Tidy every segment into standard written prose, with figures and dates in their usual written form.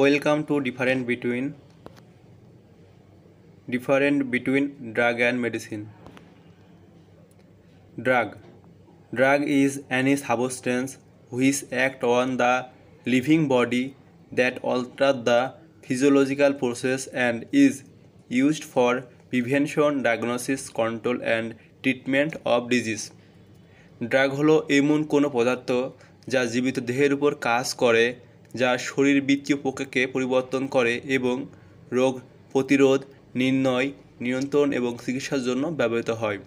Welcome to different between drug and medicine. Drug is any substance which act on the living body that alter the physiological process and is used for prevention, diagnosis, control and treatment of disease. Drug হলো এমন কোনো পদার্থ যা জীবিত দেহের উপর কাজ করে, যা শরীরবৃত্তীয় প্রক্রিয়াকে পরিবর্তন করে এবং রোগ প্রতিরোধ, নির্ণয়, নিয়ন্ত্রণ এবং চিকিৎসার জন্য ব্যবহৃত হয়।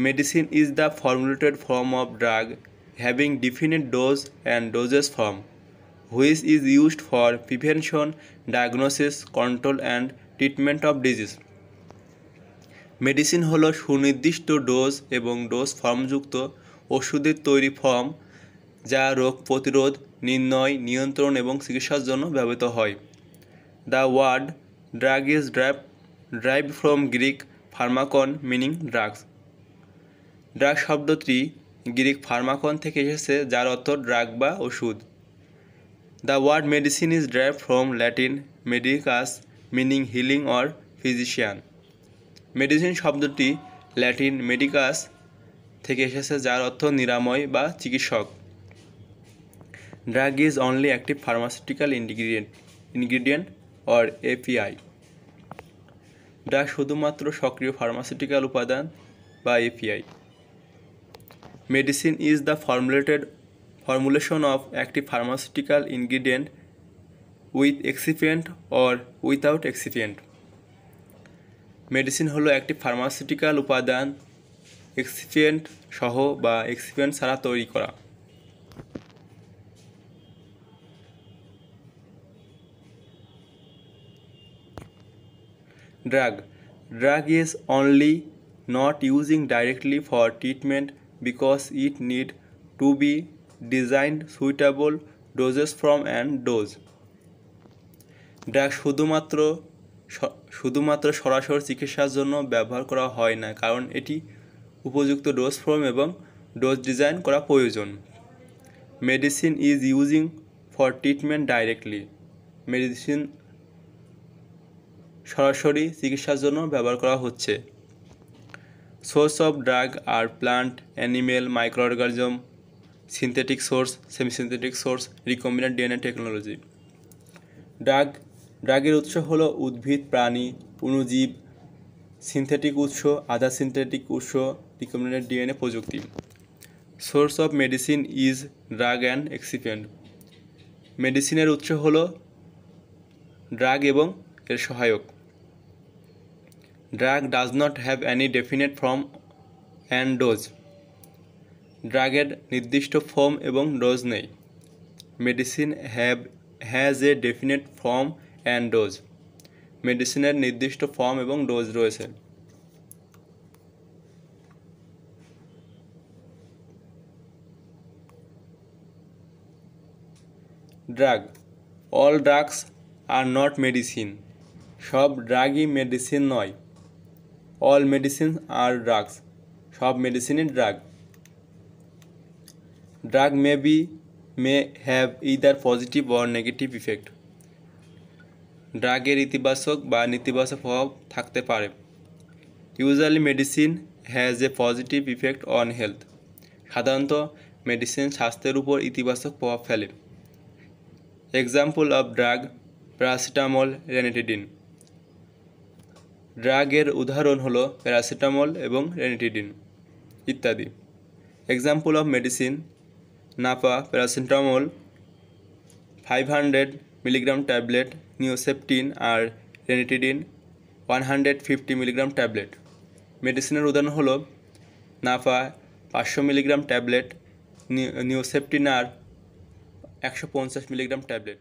Medicine is the formulated form of drug having definite dose and doses form which is used for prevention, diagnosis, control and treatment of disease. Medicine হলো সুনির্দিষ্ট ডোজ এবং ডোজ ফর্মযুক্ত ওষুধের তৈরি ফর্ম যা রোগ প্রতিরোধ, নির্ণয়, নিয়ন্ত্রণ এবং চিকিৎসার জন্য ব্যবহৃত হয়। The word drug is derived from Greek pharmakon meaning drugs. Drug শব্দটি গ্রিক ফার্মাকন থেকে এসেছে, যার অর্থ ড্রাগ বা ওষুধ। The word medicine is derived from Latin medicus meaning healing or physician. Medicine শব্দটি ল্যাটিন মেডিকাস থেকে এসেছে, যার অর্থ নিরাময় বা চিকিৎসক। Drug is only active pharmaceutical ingredient or API. Drug শুধুমাত্র সক্রিয় ফার্মাসিউটিক্যাল উপাদান বা API. Medicine is the formulation of active pharmaceutical ingredient with excipient or without excipient। Medicine হলো একটি ফার্মাসিউটিক্যাল উপাদান এক্সিপিয়েন্ট সহ বা এক্সিপিয়েন্ট ছাড়া তৈরি করা। Drug is only not using directly for treatment because it need to be designed suitable doses from and dose। Drug শুধুমাত্র সরাসরি চিকিৎসার জন্য ব্যবহার করা হয় না, কারণ এটি উপযুক্ত ডোজ ফর্ম এবং ডোজ ডিজাইন করা প্রয়োজন। Medicine is using for treatment directly. Medicine সরাসরি চিকিৎসার জন্য ব্যবহার করা হচ্ছে। Source of drug are plant, animal, microorganism, synthetic source, semisynthetic source, recombinant DNA technology. ড্রাগের উৎস হলো উদ্ভিদ, প্রাণী, অণুজীব, সিনথেটিক উৎস, আধা সিনথেটিক উৎস, রিকম্বিনেন্ট ডিএনএ প্রযুক্তি। Source of medicine is drug and excipient. মেডিসিনের উৎস হলো ড্রাগ এবং এর সহায়ক। Drug does not have any definite form and dose. ড্রাগের নির্দিষ্ট ফর্ম এবং ডোজ নেই। Medicine has a definite form and dose. মেডিসিনের নির্দিষ্ট ফর্ম এবং ডোজ রয়েছে। Drug all drugs are not medicine. সব ড্রাগই মেডিসিন নয়। All medicine are drugs. সব মেডিসিনই drug. Drug may have either positive or negative effect. ড্রাগের ইতিবাচক বা নেতিবাচক প্রভাব থাকতে পারে। Usually medicine has a positive effect on health. সাধারণত মেডিসিন স্বাস্থ্যের উপর ইতিবাচক প্রভাব ফেলে। Example of drug paracetamol, ranitidine. ড্রাগের উদাহরণ হলো প্যারাসিটামল এবং রেনিটিডিন ইত্যাদি। Example of medicine Napa paracetamol 500 milligram tablet, Neoceptin R ranitidine 150 milligram tablet. মেডিসিনের উদাহরণ হলো Napa 500 milligram tablet, Neoceptin R 150 milligram tablet.